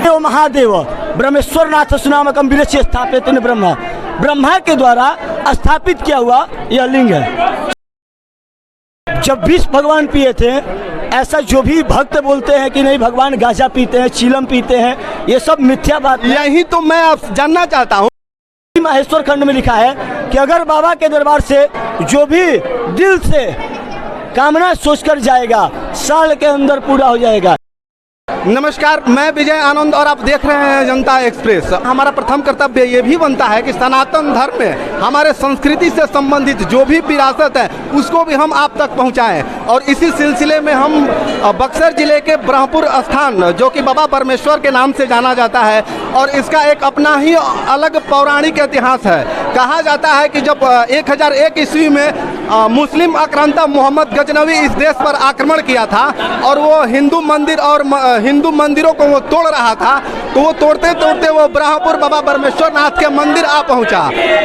देव महादेव ब्रह्मेश्वर नाथ सुनामकम विरच स्थापित ब्रह्मा, ब्रह्मा के द्वारा स्थापित किया हुआ यह लिंग है। जब विष भगवान पिए थे, ऐसा जो भी भक्त बोलते हैं कि नहीं भगवान गांजा पीते हैं, चीलम पीते हैं, ये सब मिथ्या बात है। यही तो मैं आप जानना चाहता हूँ। माहेश्वर खंड में लिखा है कि अगर बाबा के दरबार से जो भी दिल से कामना सोचकर जाएगा, साल के अंदर पूरा हो जाएगा। नमस्कार, मैं विजय आनंद और आप देख रहे हैं जनता एक्सप्रेस। हमारा प्रथम कर्तव्य ये भी बनता है कि सनातन धर्म में हमारे संस्कृति से संबंधित जो भी विरासत है उसको भी हम आप तक पहुंचाएं। और इसी सिलसिले में हम बक्सर जिले के ब्रह्मपुर स्थान, जो कि बाबा परमेश्वर के नाम से जाना जाता है, और इसका एक अपना ही अलग पौराणिक इतिहास है। कहा जाता है कि जब 1001 ईस्वी में मुस्लिम आक्रांता मोहम्मद गजनवी इस देश पर आक्रमण किया था और वो हिंदू मंदिर और हिंदू मंदिरों को वो तोड़ रहा था, तो वो तोड़ते तोड़ते वो ब्रह्मपुर बाबा परमेश्वर नाथ के मंदिर आ पहुंचा।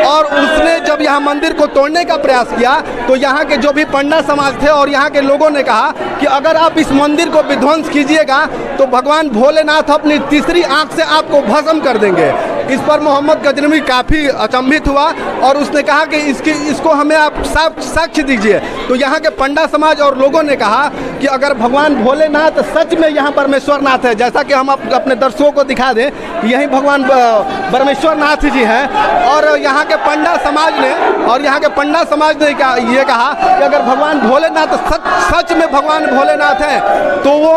और उसने जब यहाँ मंदिर को तोड़ने का प्रयास किया तो यहाँ के जो भी पंडा समाज थे और यहाँ के लोगों ने कहा कि अगर आप इस मंदिर को विध्वंस कीजिएगा तो भगवान भोलेनाथ अपनी तीसरी आंख से आपको भस्म कर देंगे। इस पर मोहम्मद गजनवी काफ़ी अचंभित हुआ और उसने कहा कि इसको हमें आप साक्ष्य दीजिए। तो यहाँ के पंडा समाज और लोगों ने कहा कि अगर भगवान भोलेनाथ सच में यहाँ परमेश्वर नाथ है, जैसा कि हम अपने दर्शकों को दिखा दें, यही भगवान परमेश्वर नाथ जी हैं, और यहाँ के पंडा समाज ने ये कहा कि अगर भगवान भोलेनाथ सच में भगवान भोलेनाथ हैं तो वो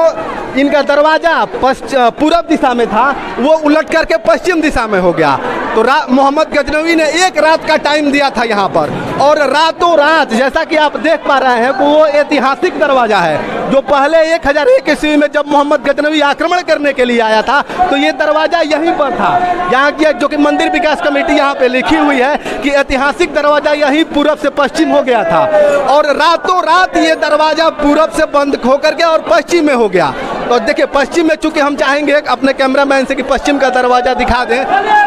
इनका दरवाजा पूरब दिशा में था, वो उलट करके पश्चिम दिशा में हो गया। तो मोहम्मद गजनवी ने एक रात का टाइम दिया था यहाँ पर, और रातों रात, जैसा कि आप देख पा रहे हैं, वो ऐतिहासिक दरवाजा है जो पहले 1001 ईस्वी में जब मोहम्मद गजनवी आक्रमण करने के लिए आया था तो ये दरवाजा यहीं पर था। यहाँ की जो कि मंदिर विकास कमेटी यहाँ पे लिखी हुई है कि ऐतिहासिक दरवाजा यहीं पूरब से पश्चिम हो गया था, और रातों रात ये दरवाजा पूरब से बंद होकर के और पश्चिम में हो गया। तो देखिए, पश्चिम में चूंकि हम चाहेंगे अपने कैमरामैन से कि पश्चिम का दरवाजा दिखा दें,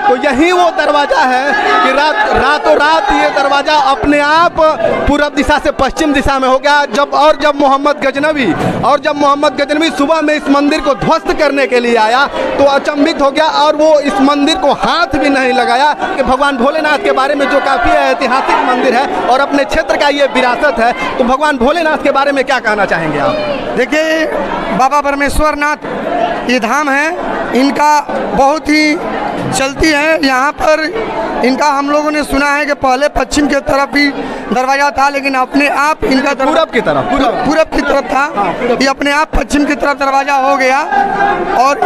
तो यही वो दरवाजा है कि रातों रात ये दरवाजा अपने आप पूरब दिशा से पश्चिम दिशा में हो गया। जब मोहम्मद गजनवी सुबह में इस मंदिर को ध्वस्त करने के लिए आया तो अचंभित हो गया, और वो इस मंदिर को हाथ भी नहीं लगाया। कि भगवान भोलेनाथ के बारे में जो काफ़ी ऐतिहासिक मंदिर है और अपने क्षेत्र का ये विरासत है, तो भगवान भोलेनाथ के बारे में क्या कहना चाहेंगे आप? देखिए, बाबा परमेश्वर नाथ ये धाम है, इनका बहुत ही चलती है। यहाँ पर इनका हम लोगों ने सुना है कि पहले पश्चिम की तरफ ही दरवाजा था, लेकिन अपने आप इनका पूरब की तरफ था। ये अपने आप पश्चिम की तरफ दरवाजा हो गया, और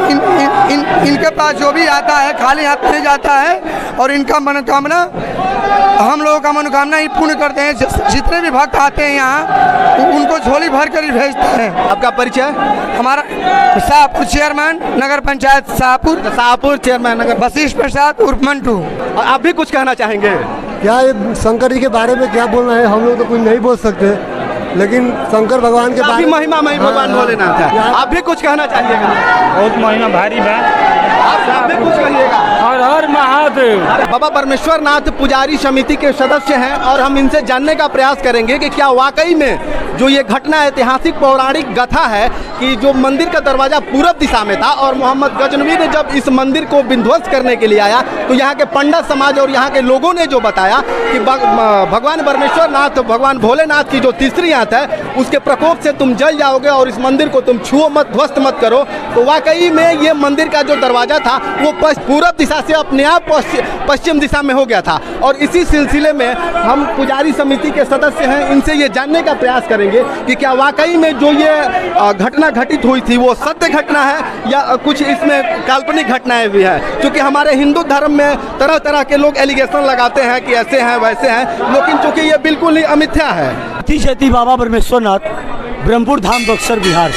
इनके पास जो भी आता है खाली हाथ नहीं जाता है, और इनका मनोकामना, हम लोगों का मनोकामना ही पूर्ण करते हैं। जितने भी भक्त आते हैं यहाँ उनको झोली भर कर ही भेजते हैं। आपका परिचय? हमारा शाहपुर चेयरमैन नगर पंचायत शाहपुर चेयरमैन नगर वशिष्ठ प्रसाद उर्फ मंटू। आप भी कुछ कहना चाहेंगे? क्या ये शंकर जी के बारे में क्या बोलना है, हम लोग तो कुछ नहीं बोल सकते, लेकिन शंकर भगवान के बारे में महिमामय भगवान भोलेनाथ है। आप भी कुछ कहना चाहिएगा? बहुत महिमा भारी बा, आप भी कुछ कहिएगा? हर हर महादेव। बाबा परमेश्वर नाथ पुजारी समिति के सदस्य हैं, और हम इनसे जानने का प्रयास करेंगे कि क्या वाकई में जो ये घटना ऐतिहासिक पौराणिक कथा है कि जो मंदिर का दरवाजा पूरब दिशा में था और मोहम्मद गजनवी ने जब इस मंदिर को विध्वंस करने के लिए आया तो यहाँ के पंडा समाज और यहाँ के लोगों ने जो बताया कि भगवान परमेश्वर नाथ, भगवान भोलेनाथ की जो तीसरी आंख है उसके प्रकोप से तुम जल जाओगे और इस मंदिर को तुम छुओ मत, ध्वस्त मत करो। तो वाकई में ये मंदिर का जो दरवाजा था वो पूरब दिशा से अपने आप पश्चिम दिशा में हो गया था। और इसी सिलसिले में हम पुजारी समिति के सदस्य हैं, इनसे ये जानने का प्रयास करेंगे कि क्या वाकई में जो ये घटना घटित हुई थी वो सत्य घटना है या कुछ इसमें काल्पनिक घटनाएं भी है। क्योंकि हमारे हिंदू धर्म में तरह तरह के लोग एलिगेशन लगाते हैं कि ऐसे हैं वैसे हैं, लेकिन चूंकि ये बिल्कुल ही अमिथ्या है। जयती बाबा परमेश्वर नाथ, ब्रह्मपुर धाम, बक्सर, बिहार।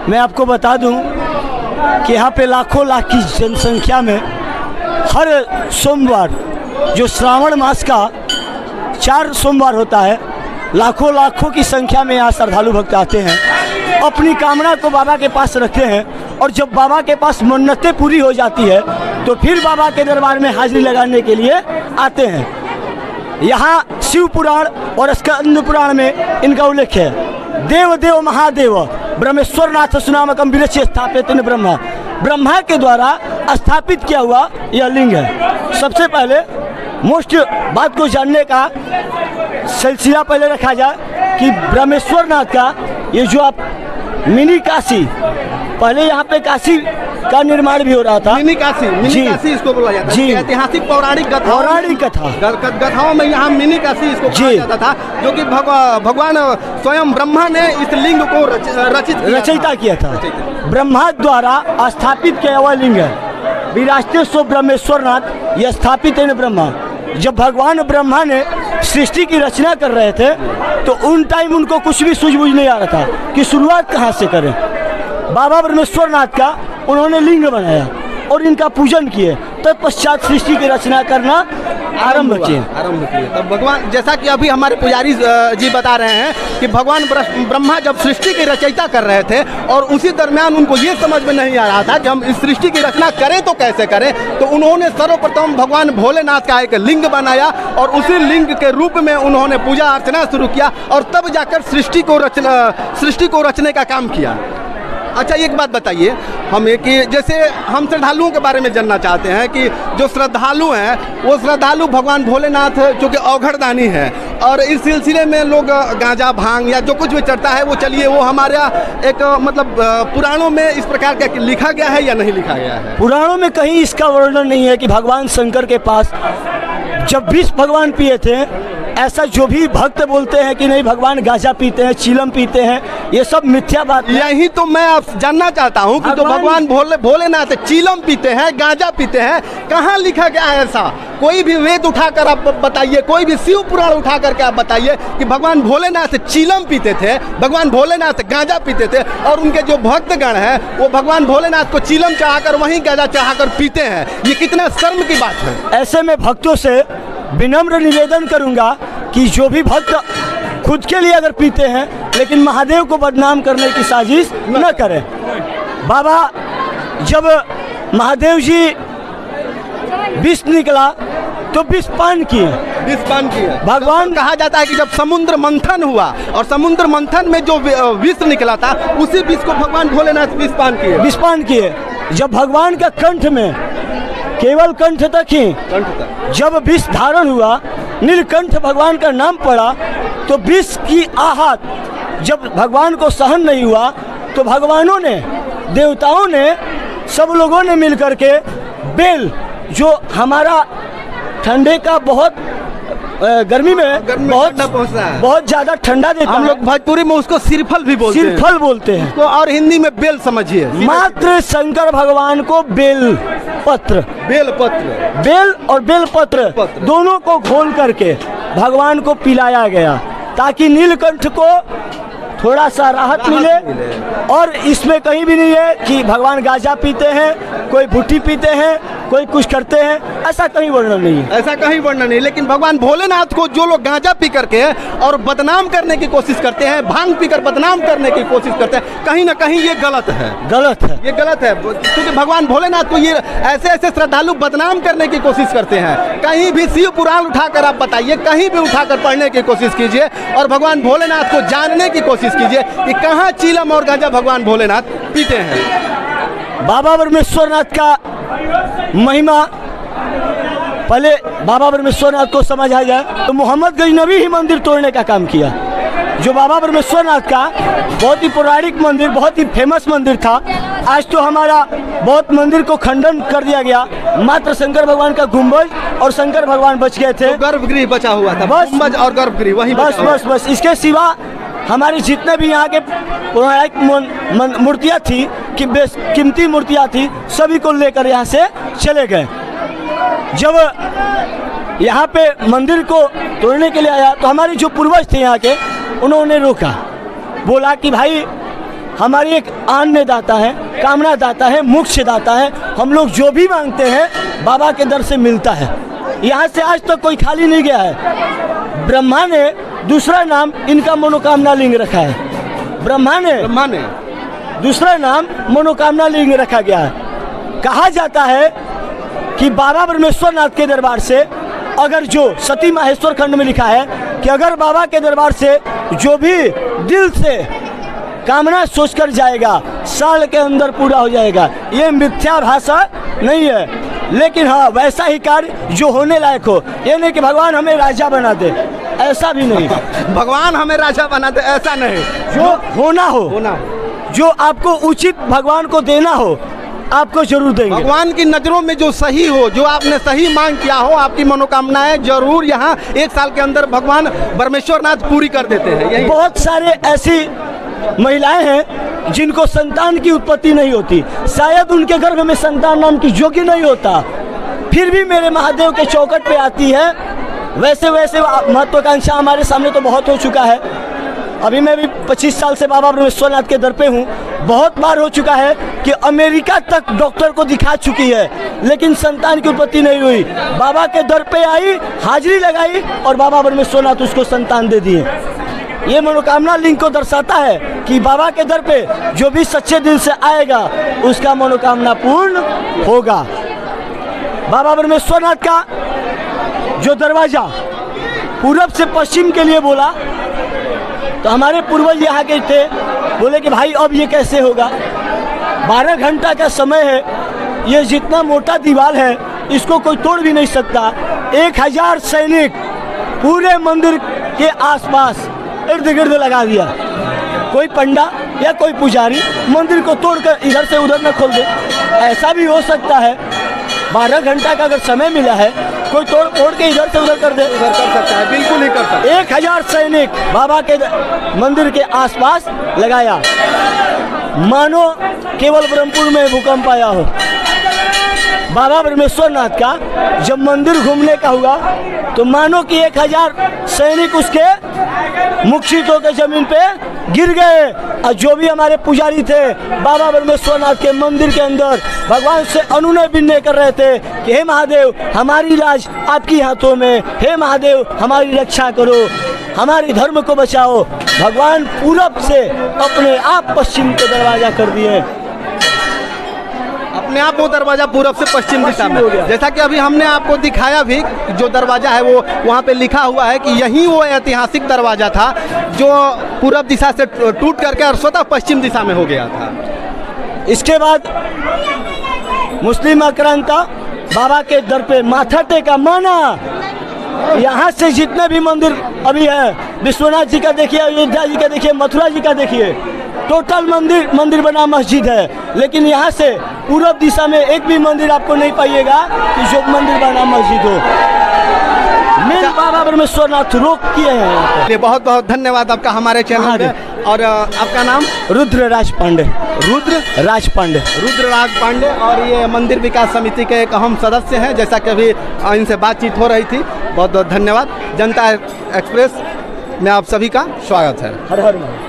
मैं आपको बता दूं कि यहाँ पे लाखों लाख की जनसंख्या में हर सोमवार, जो श्रावण मास का 4 सोमवार होता है, लाखों की संख्या में यहाँ श्रद्धालु भक्त आते हैं, अपनी कामना को बाबा के पास रखते हैं, और जब बाबा के पास मन्नतें पूरी हो जाती है तो फिर बाबा के दरबार में हाजिरी लगाने के लिए आते हैं। यहाँ शिव पुराण और स्कंद पुराण में इनका उल्लेख है। देव देव महादेव ब्रह्मेश्वर नाथ सुनामकम विरच्य स्थापित ब्रह्मा, ब्रह्मा के द्वारा स्थापित किया हुआ यह लिंग है। सबसे पहले मोस्ट बात को जानने का सिलसिला पहले रखा जाए कि ब्रह्मेश्वर नाथ का ये जो आप मिनी काशी, पहले यहाँ पे काशी का निर्माण भी हो रहा था। मिनी काशी इसको बोला जाता है। जी। ऐतिहासिक पौराणिक कथाओं में यहाँ मिनी काशी इसको कहा जाता था, जो कि भगवान स्वयं ब्रह्मा ने इस लिंग को रचयिता किया था। ब्रह्मा द्वारा स्थापित किया हुआ लिंग है। विराजते सो ब्रह्मेश्वर नाथ, यह स्थापित है ब्रह्मा। जब भगवान ब्रह्मा ने सृष्टि की रचना कर रहे थे तो उन टाइम उनको कुछ भी सूझबूझ नहीं आ रहा था कि शुरुआत कहाँ से करें। बाबा ब्रह्मेश्वर नाथ का उन्होंने लिंग बनाया और इनका पूजन किए, तत्पश्चात सृष्टि की रचना करना आरंभ किए। तब भगवान, जैसा कि अभी हमारे पुजारी जी बता रहे हैं कि भगवान ब्रह्मा जब सृष्टि की रचयिता कर रहे थे और उसी दरमियान उनको ये समझ में नहीं आ रहा था कि हम इस सृष्टि की रचना करें तो कैसे करें, तो उन्होंने सर्वप्रथम भगवान भोलेनाथ का एक लिंग बनाया और उसी लिंग के रूप में उन्होंने पूजा अर्चना शुरू किया और तब जाकर सृष्टि को रचने का काम किया। अच्छा, एक बात बताइए हमें कि जैसे हम श्रद्धालुओं के बारे में जानना चाहते हैं कि जो श्रद्धालु हैं वो श्रद्धालु भगवान भोलेनाथ जो कि अवघड़दानी है, और इस सिलसिले में लोग गांजा भांग या जो कुछ भी चढ़ता है वो चलिए वो हमारा एक मतलब पुराणों में इस प्रकार का लिखा गया है या नहीं लिखा गया है? पुराणों में कहीं इसका वर्णन नहीं है कि भगवान शंकर के पास जब विष भगवान पिए थे, ऐसा जो भी भक्त बोलते हैं कि नहीं भगवान गांजा पीते हैं, चीलम पीते हैं, ये सब मिथ्या बात है। यही तो मैं आप जानना चाहता हूँ कि तो भगवान भोलेनाथ चीलम पीते हैं, गांजा पीते हैं, कहाँ लिखा गया है ऐसा? कोई भी वेद उठाकर आप बताइए, कोई भी शिव पुराण उठा करके आप बताइए कि भगवान भोलेनाथ चीलम पीते थे, भगवान भोलेनाथ गांजा पीते थे और उनके जो भक्तगण हैं वो भगवान भोलेनाथ को चीलम चढ़ाकर वहीं गांजा चढ़ाकर पीते हैं। ये कितना शर्म की बात है। ऐसे में भक्तों से विनम्र निवेदन करूंगा कि जो भी भक्त खुद के लिए अगर पीते हैं लेकिन महादेव को बदनाम करने की साजिश न करें। बाबा जब महादेव जी विष निकला तो विष पान किए। भगवान कहा जाता है कि जब समुद्र मंथन हुआ और समुद्र मंथन में जो विष निकला था उसी विष को भगवान भोलेनाथ विष पान किए। जब भगवान का कंठ में केवल कंठ तक ही जब विष धारण हुआ, नीलकंठ भगवान का नाम पड़ा, तो विष की आहत जब भगवान को सहन नहीं हुआ तो भगवानों ने, देवताओं ने, सब लोगों ने मिलकर के बेल, जो हमारा ठंडे का बहुत गर्मी में बहुत ज्यादा ठंडा देता है, हम लोग भोजपुरी में उसको सिरफल भी बोलते हैं तो, और हिंदी में बेल समझिए। मात्र शंकर भगवान को बेल और बेलपत्र दोनों को घोल करके भगवान को पिलाया गया ताकि नीलकंठ को थोड़ा सा राहत मिले। और इसमें कहीं भी नहीं है कि भगवान गांजा पीते हैं, कोई भुट्टी पीते हैं, कोई कुछ करते हैं, ऐसा कहीं वर्णन नहीं है। ऐसा कहीं वर्णन नहीं। लेकिन भगवान भोलेनाथ को जो लोग गांजा पी करके और बदनाम करने की कोशिश करते हैं, भांग पीकर बदनाम करने की कोशिश करते हैं, कहीं ना कहीं ये गलत है। ये गलत है क्योंकि भगवान भोलेनाथ को ये ऐसे श्रद्धालु बदनाम करने की कोशिश करते हैं। कहीं भी शिव पुराण उठाकर आप बताइए, कहीं भी उठाकर पढ़ने की कोशिश कीजिए और भगवान भोलेनाथ को जानने की कोशिश कीजिए कि कहाँ चीलम और गांजा भगवान भोलेनाथ पीते हैं। बाबा ब्रह्मेश्वर नाथ का महिमा, पहले बाबा ब्रह्मेश्वर नाथ को समझ आ जाए तो मोहम्मद गजनबी ही मंदिर तोड़ने का काम किया। जो बाबा ब्रह्मेश्वर नाथ का बहुत ही पौराणिक मंदिर, बहुत ही फेमस मंदिर था, आज तो हमारा बहुत मंदिर को खंडन कर दिया गया। मात्र शंकर भगवान का गुंबज और शंकर भगवान बच गए थे, गर्भगृह बचा हुआ था, गुंबज और गर्भगृह वही बस। इसके सिवा हमारी जितने भी यहाँ के पौराणिक मूर्तियाँ थी, कि कीमती मूर्तियाँ थी, सभी को लेकर यहाँ से चले गए। जब यहाँ पे मंदिर को तोड़ने के लिए आया तो हमारे जो पूर्वज थे यहाँ के, उन्होंने रोका, बोला कि भाई हमारी एक अन्नदाता है, कामना दाता है, मोक्ष दाता है, हम लोग जो भी मांगते हैं बाबा के दर से मिलता है। यहाँ से आज तक कोई खाली नहीं गया है। ब्रह्मा ने दूसरा नाम इनका मनोकामना लिंग रखा है। ब्रह्मा ने दूसरा नाम मनोकामना लिंग रखा गया है। कहा जाता है कि बाबा ब्रह्मेश्वर नाथ के दरबार से, अगर जो सती माहेश्वर खंड में लिखा है कि अगर बाबा के दरबार से जो भी दिल से कामना सोचकर जाएगा साल के अंदर पूरा हो जाएगा। ये मिथ्या भाषा नहीं है, लेकिन हाँ वैसा ही कार्य जो होने लायक हो। ये नहीं कि भगवान हमें राजा बना दे, ऐसा भी नहीं। भगवान हमें राजा बना दे, ऐसा नहीं। जो होना हो, जो आपको उचित भगवान को देना हो, आपको जरूर देंगे। भगवान की नज़रों में जो सही हो, जो आपने सही मांग किया हो, आपकी मनोकामनाएं जरूर यहाँ 1 साल के अंदर भगवान परमेश्वरनाथ पूरी कर देते हैं। यही बहुत सारे ऐसी महिलाएं हैं जिनको संतान की उत्पत्ति नहीं होती, शायद उनके गर्भ में संतान नाम की योग्य नहीं होता, फिर भी मेरे महादेव के चौखट पे आती है। वैसे वैसे महत्वाकांक्षा हमारे सामने तो बहुत हो चुका है। अभी मैं भी 25 साल से बाबा परमेश्वरनाथ के दर पे हूँ। बहुत बार हो चुका है कि अमेरिका तक डॉक्टर को दिखा चुकी है, लेकिन संतान की उत्पत्ति नहीं हुई। बाबा के दर पे आई, हाजिरी लगाई और बाबा परमेश्वरनाथ उसको संतान दे दिए। ये मनोकामना लिंक को दर्शाता है कि बाबा के दर पे जो भी सच्चे दिल से आएगा उसका मनोकामना पूर्ण होगा। बाबा परमेश्वरनाथ का जो दरवाजा पूरब से पश्चिम के लिए बोला, तो हमारे पूर्वज यहाँ के थे, बोले कि भाई अब ये कैसे होगा, 12 घंटा का समय है, ये जितना मोटा दीवार है इसको कोई तोड़ भी नहीं सकता। 1000 सैनिक पूरे मंदिर के आसपास इर्द गिर्द लगा दिया। कोई पंडा या कोई पुजारी मंदिर को तोड़कर इधर से उधर न खोल दे। ऐसा भी हो सकता है, 12 घंटा का अगर समय मिला है, कोई तोड़ के इधर से उधर कर दे, कर सकता है, बिल्कुल ही कर सकता है। 1000 सैनिक बाबा के मंदिर के आसपास लगाया, मानो केवल ब्रह्मपुर में भूकंप आया हो। बाबा परमेश्वरनाथ का जब मंदिर घूमने का हुआ तो मानो कि 1000 सैनिक उसके मुखशित होकर जमीन पे गिर गए। और जो भी हमारे पुजारी थे बाबा परमेश्वरनाथ के मंदिर के अंदर भगवान से अनुनय विनय कर रहे थे कि हे महादेव, हमारी लाज आपकी हाथों में, हे महादेव हमारी रक्षा करो, हमारे धर्म को बचाओ। भगवान पूरब से अपने आप पश्चिम को दरवाजा कर दिए। अपने आप वो दरवाजा पूरब से पश्चिम दिशा में हो गया। जैसा कि अभी हमने आपको दिखाया भी, जो दरवाजा है वो वहाँ पे लिखा हुआ है कि यही वो ऐतिहासिक दरवाजा था जो पूरब दिशा से टूट करके और स्वतः पश्चिम दिशा में हो गया था। इसके बाद मुस्लिम आक्रांता बाबा के दर पे माथा टेका, माना। यहाँ से जितने भी मंदिर अभी है, विश्वनाथ जी का देखिए, अयोध्या जी का देखिए, मथुरा जी का देखिए, टोटल मंदिर बना मस्जिद है। लेकिन यहाँ से पूरब दिशा में एक भी मंदिर आपको नहीं पाइएगा कि जो मंदिर बना मस्जिद हो। मेन बाबा परमेश्वरनाथ रोक किए हैं यहाँ पे। बहुत बहुत धन्यवाद आपका हमारे चैनल पे। और आपका नाम? रुद्रराज पांडे। रुद्रराज पांडे। और ये मंदिर विकास समिति के एक अहम सदस्य हैं। जैसा कि अभी इनसे बातचीत हो रही थी। बहुत बहुत धन्यवाद। जनता एक्सप्रेस में आप सभी का स्वागत है। हर हर महादेव।